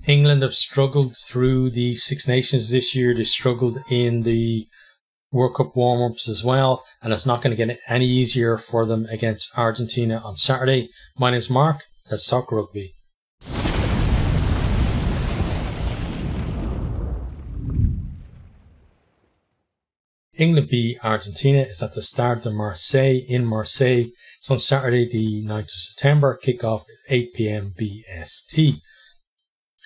England have struggled through the Six Nations this year. They struggled in the World Cup warm-ups as well, and it's not going to get any easier for them against Argentina on Saturday. My name's Mark. Let's talk rugby. England beat Argentina. It's at the Stade de Marseille in Marseille. It's on Saturday the 9th of September. Kickoff is 8 p.m. BST.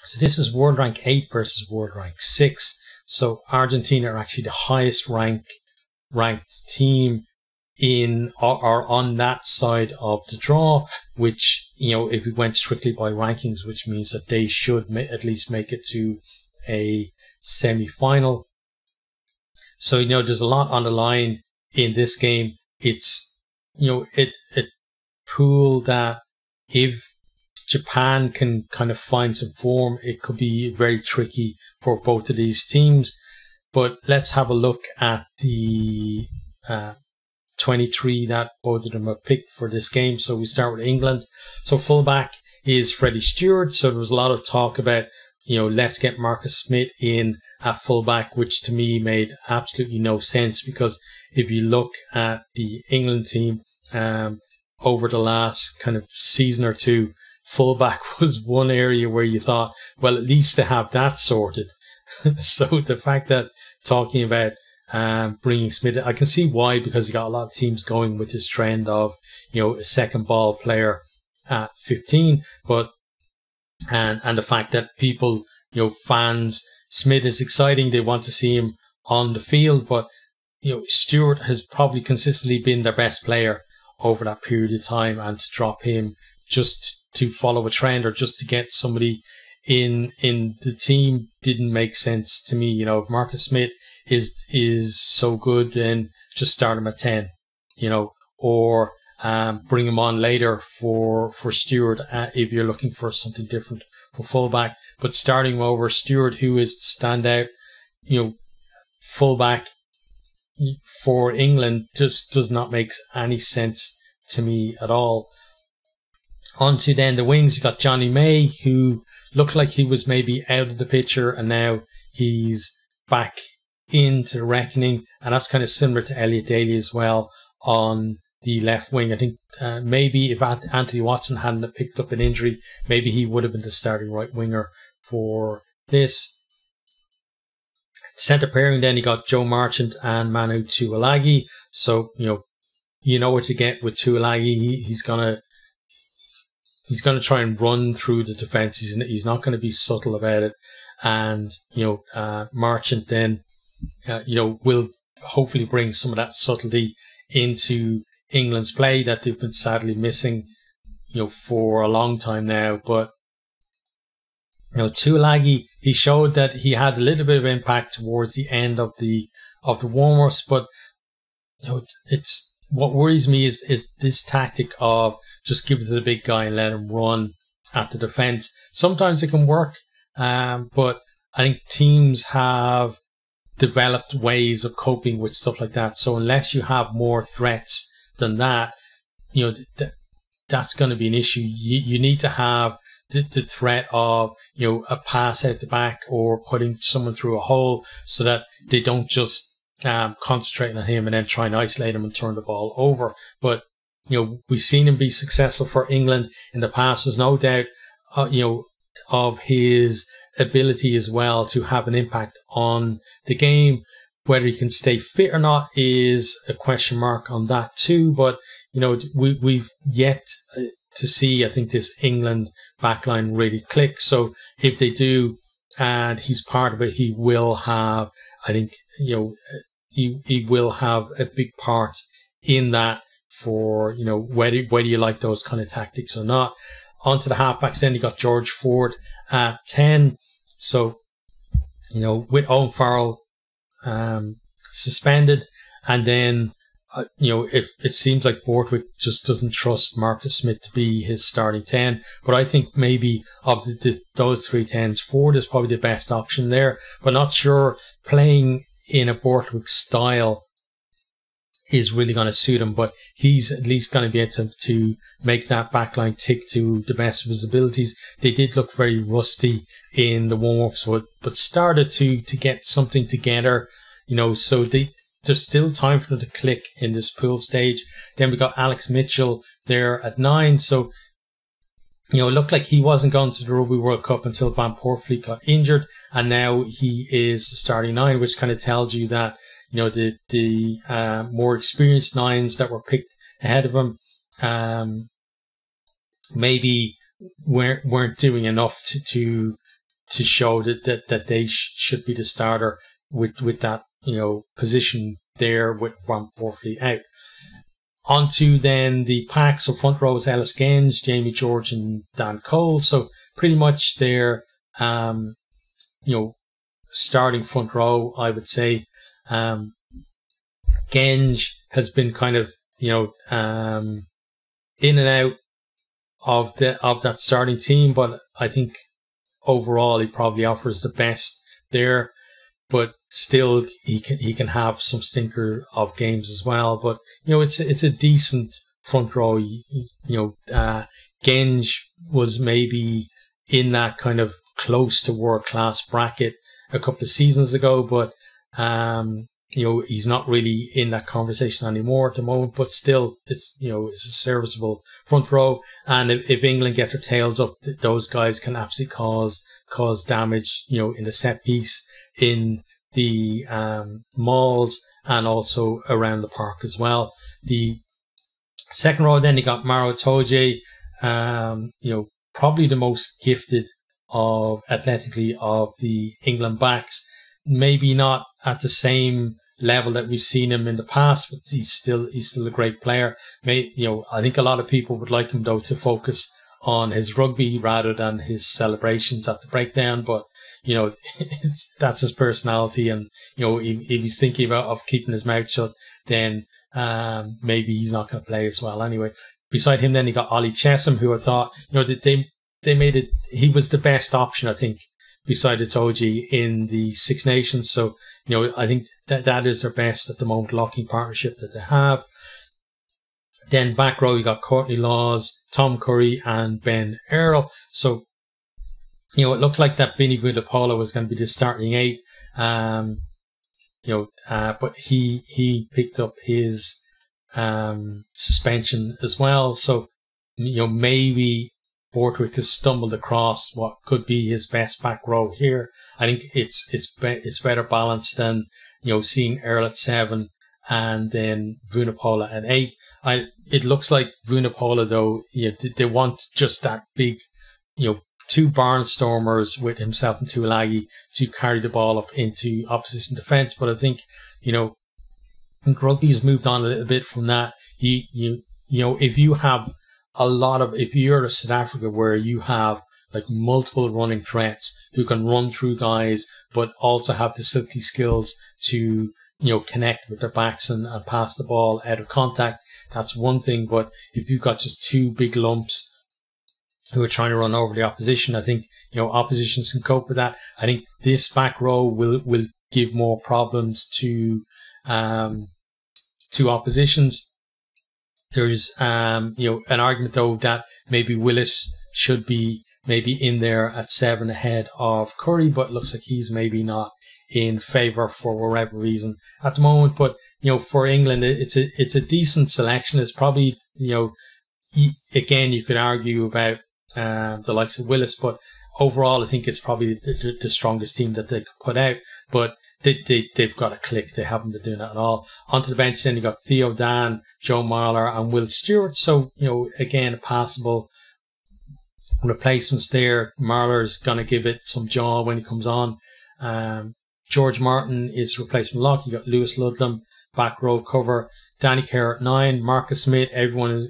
So this is World Rank 8 versus World Rank 6. So Argentina are actually the highest ranked team in or on that side of the draw, which, you know, if we went strictly by rankings, which means that they should at least make it to a semi-final. So, you know, there's a lot on the line in this game. It's, you know, a pool that if Japan can kind of find some form, it could be very tricky for both of these teams. But let's have a look at the 23 that both of them have picked for this game. So we start with England. So fullback is Freddie Stewart. So there was a lot of talk about, you know, let's get Marcus Smith in at fullback, which to me made absolutely no sense, because if you look at the England team over the last kind of season or two, fullback was one area where you thought, well, at least to have that sorted. So the fact that talking about bringing Smith, I can see why, because you got a lot of teams going with this trend of, you know, a second ball player at 15, but and the fact that people, you know, fans, Smith is exciting, they want to see him on the field, but, you know, Stewart has probably consistently been their best player over that period of time, and to drop him just to follow a trend or just to get somebody in the team didn't make sense to me. You know, if Marcus Smith is so good, then just start him at 10, you know, or bring him on later for Stewart if you're looking for something different for fullback. But starting him over Stewart, who is the standout, you know, fullback for England, just does not make any sense to me at all. On to then the wings, you got Johnny May, who looked like he was maybe out of the picture, and now he's back into the reckoning, and that's kind of similar to Elliot Daly as well on the left wing. I think maybe if Anthony Watson hadn't picked up an injury, maybe he would have been the starting right winger for this. Centre pairing, then you got Joe Marchant and Manu Tuilagi. So, you know what you get with Tuilagi. He's gonna try and run through the defence. He's not going to be subtle about it. And, Marchant then, will hopefully bring some of that subtlety into England's play that they've been sadly missing, for a long time now. But, Tuilagi, he showed that he had a little bit of impact towards the end of the warm-ups. But, it's what worries me is this tactic of just give it to the big guy and let him run at the defence. Sometimes it can work, but I think teams have developed ways of coping with stuff like that. So unless you have more threats than that, that's going to be an issue. You need to have the threat of, a pass out the back or putting someone through a hole so that they don't just concentrate on him and then try and isolate him and turn the ball over. But we've seen him be successful for England in the past. There's no doubt, of his ability as well to have an impact on the game. Whether he can stay fit or not is a question mark on that too. But, we've yet to see, I think, this England backline really click. So if they do, and he's part of it, he will have, I think, he will have a big part in that for, whether you like those kind of tactics or not. Onto the halfbacks, then you got George Ford at 10. So, with Owen Farrell suspended, and then, if it seems like Borthwick just doesn't trust Marcus Smith to be his starting 10. But I think maybe of those three 10s, Ford is probably the best option there. But not sure playing in a Borthwick style is really going to suit him, but he's at least going to be able to make that backline tick to the best of his abilities. They did look very rusty in the warm-ups, but started to get something together, so there's still time for them to click in this pool stage. Then we got Alex Mitchell there at 9, so it looked like he wasn't going to the Rugby World Cup until Van Poortvliet got injured, and now he is starting 9, which kind of tells you that the more experienced 9s that were picked ahead of him maybe weren't doing enough to show that they should be the starter with that position there with Van Poortvliet out. Onto then the pack. So front row is Ellis Genge, Jamie George, and Dan Cole. So pretty much their starting front row, I would say. Genge has been kind of in and out of that starting team, but I think overall he probably offers the best there. But still, he can have some stinker of games as well. But it's a decent front row. Genge was maybe in that kind of close to world class bracket a couple of seasons ago, but he's not really in that conversation anymore at the moment. But still, it's a serviceable front row. And if England get their tails up, those guys can absolutely cause damage. In the set piece, in the malls, and also around the park as well. The second row, then you got Maro Itoje, probably the most gifted athletically of the England backs. Maybe not at the same level that we've seen him in the past, but he's still a great player. I think a lot of people would like him though to focus on his rugby rather than his celebrations at the breakdown, but that's his personality, and if he's thinking of keeping his mouth shut, then maybe he's not going to play as well anyway. Beside him, then you got Ollie Chesham, who I thought they made it. He was the best option, I think, beside Itoje in the Six Nations. So I think that is their best at the moment locking partnership that they have. Then back row, you got Courtney Laws, Tom Curry, and Ben Earl. So it looked like that Vinny Vunipola was going to be the starting 8. But he picked up his suspension as well. So maybe Borthwick has stumbled across what could be his best back row here. I think it's better balanced than seeing Earl at 7 and then Vunipola at 8. It looks like Vunipola though, they want just that big, 2 barnstormers with himself and Tuilagi to carry the ball up into opposition defence. But I think rugby's moved on a little bit from that. If you have if you're a South Africa where you have like multiple running threats who can run through guys, but also have the silky skills to, connect with their backs and pass the ball out of contact, that's one thing. But if you've got just 2 big lumps who are trying to run over the opposition, I think, oppositions can cope with that. I think this back row will give more problems to oppositions. There's, an argument though that maybe Willis should be maybe in there at 7 ahead of Curry, but it looks like he's maybe not in favour for whatever reason at the moment. But, for England, it's a decent selection. It's probably, again, you could argue about the likes of Willis, but overall, I think it's probably the strongest team that they could put out. But they've got a click. They haven't been doing that at all. Onto the bench, then you got Theo Dan, Joe Marler, and Will Stewart. So, again, passable replacements there. Marler's going to give it some jaw when he comes on. George Martin is replacement lock. You got Lewis Ludlam, back row cover. Danny Kerr at 9. Marcus Smith, everyone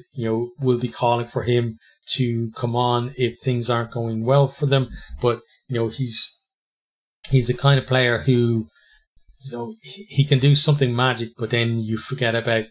will be calling for him to come on if things aren't going well for them. But, he's the kind of player who, he can do something magic, but then you forget about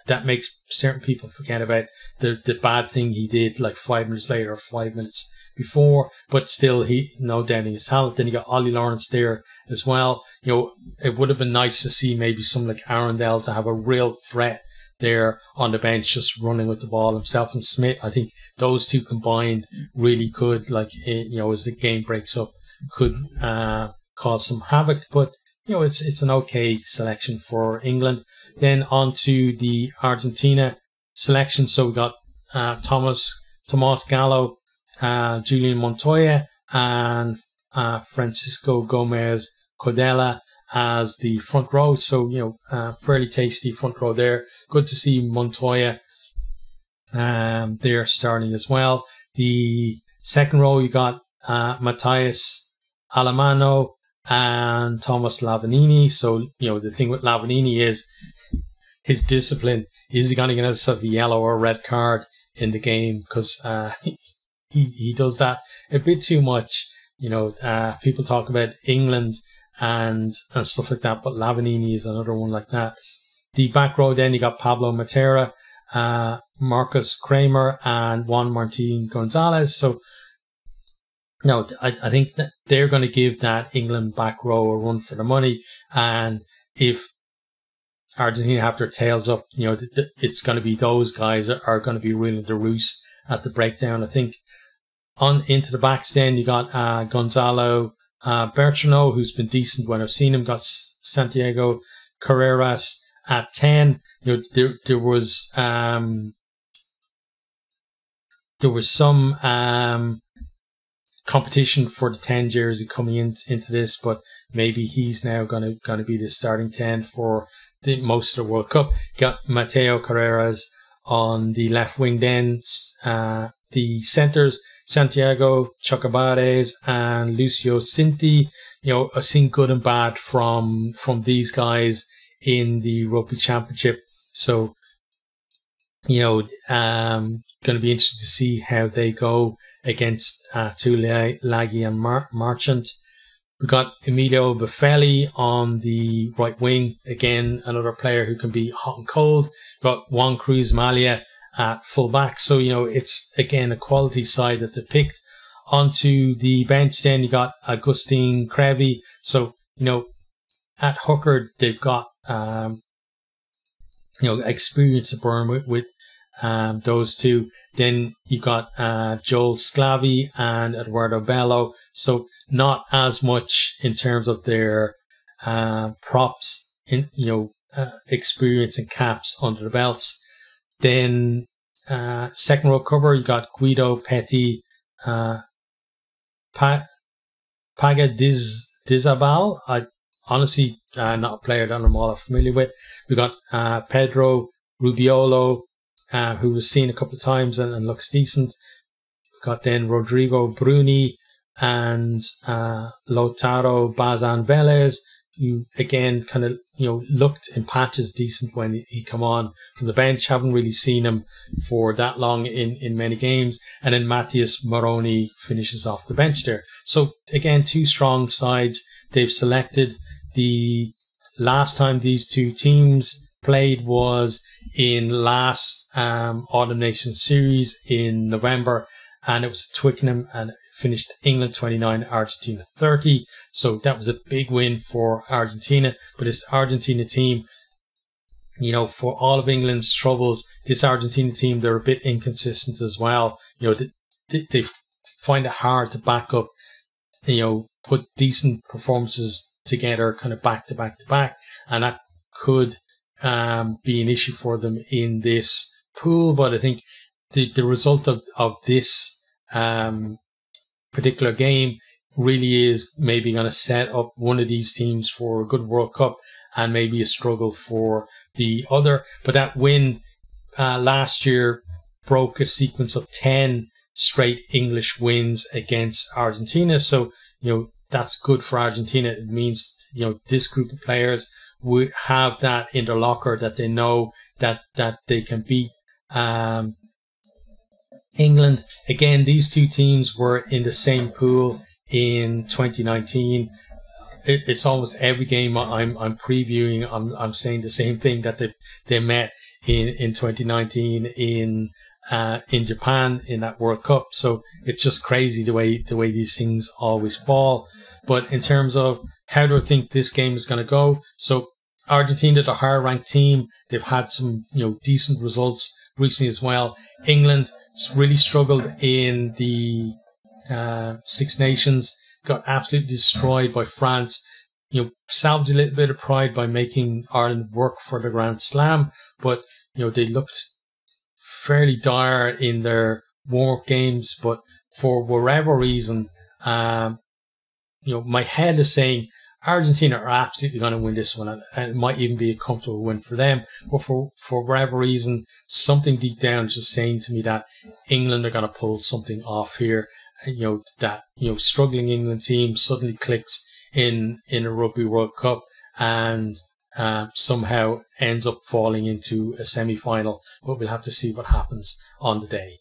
that makes certain people forget about the bad thing he did like 5 minutes later or 5 minutes before, but still, he no doubting his talent. Then you got Ollie Lawrence there as well. You know, it would have been nice to see maybe someone like Arundel to have a real threat there on the bench, just running with the ball himself. And Smith, I think those two combined really could, like, you know, as the game breaks up, could cause some havoc. But you know, it's an okay selection for England. Then on to the Argentina selection. So we got Tomas Gallo, Julian Montoya, and Francisco Gomez Codella as the front row. So, you know, fairly tasty front row there. Good to see Montoya there starting as well. The second row, you got Matthias Alemano and Thomas Lavanini. So, you know, the thing with Lavanini is his discipline. Is he going to get himself a yellow or red card in the game? Because he does that a bit too much. You know, people talk about England and stuff like that, but Lavanini is another one like that. The back row, then you got Pablo Matera, Marcus Kramer, and Juan Martin Gonzalez. So, no, I think that they're going to give that England back row a run for the money. And if Argentina have their tails up, you know, it's going to be those guys that are going to be ruling the roost at the breakdown. I think on into the backs, then you got Gonzalo Bertrano, who's been decent when I've seen him. Got Santiago Carreras at 10. You know, there was some competition for the 10 jersey coming into this, but maybe he's now going to be the starting 10 for most of the World Cup. Got Mateo Carreras on the left wing, then the centers, Santiago Chocobares and Lucio Cinti. You know, I've seen good and bad from these guys in the Rugby Championship. So, you know, going to be interesting to see how they go against Tulagi and Marchant. We got Emilio Buffelli on the right wing. Again, another player who can be hot and cold. We got Juan Cruz Malia at full back. So, you know, it's again a quality side that they picked. Onto the bench, then you got Agustin Crevi. So, you know, at hooker, they've got, you know, experience to burn with those two. Then you got Joel Sclavi and Eduardo Bello. So not as much in terms of their props, in, you know, experience and caps under the belts. Then second row cover, you got Guido Petty, Paga Dizabal. I honestly not a player that I'm all familiar with. We got Pedro Rubiolo, who was seen a couple of times and looks decent. We got then Rodrigo Bruni and Lautaro Bazan Velez, who again kind of, you know, looked in patches decent when he come on from the bench. Haven't really seen him for that long in many games. And then Matthias Moroni finishes off the bench there. So again, two strong sides they've selected. The last time these two teams played was in last Autumn Nations Series in November, and it was Twickenham, and it finished England 29, Argentina 30. So that was a big win for Argentina. But this Argentina team, you know, for all of England's troubles, this Argentina team, they're a bit inconsistent as well. You know, they find it hard to back up, you know, put decent performances together kind of back to back to back, and that could be an issue for them in this pool. But I think the result of this particular game really is maybe going to set up one of these teams for a good World Cup, and maybe a struggle for the other. But that win last year broke a sequence of 10 straight English wins against Argentina. So, you know, that's good for Argentina. It means, you know, this group of players would have that in their locker, that they know that they can beat England. Again, these two teams were in the same pool in 2019. It's almost every game I'm previewing, I'm saying the same thing, that they met in 2019 in in Japan in that World Cup. So it's just crazy the way these things always fall. But in terms of how do I think this game is going to go? So Argentina, the higher ranked team, they've had some decent results recently as well. England really struggled in the Six Nations, got absolutely destroyed by France. Salvaged a little bit of pride by making Ireland work for the Grand Slam, but they looked fairly dire in their warm-up games. But for whatever reason, my head is saying Argentina are absolutely going to win this one, and it might even be a comfortable win for them. But for whatever reason, something deep down is just saying to me that England are going to pull something off here. That struggling England team suddenly clicks in a Rugby World Cup and somehow ends up falling into a semi-final. But we'll have to see what happens on the day.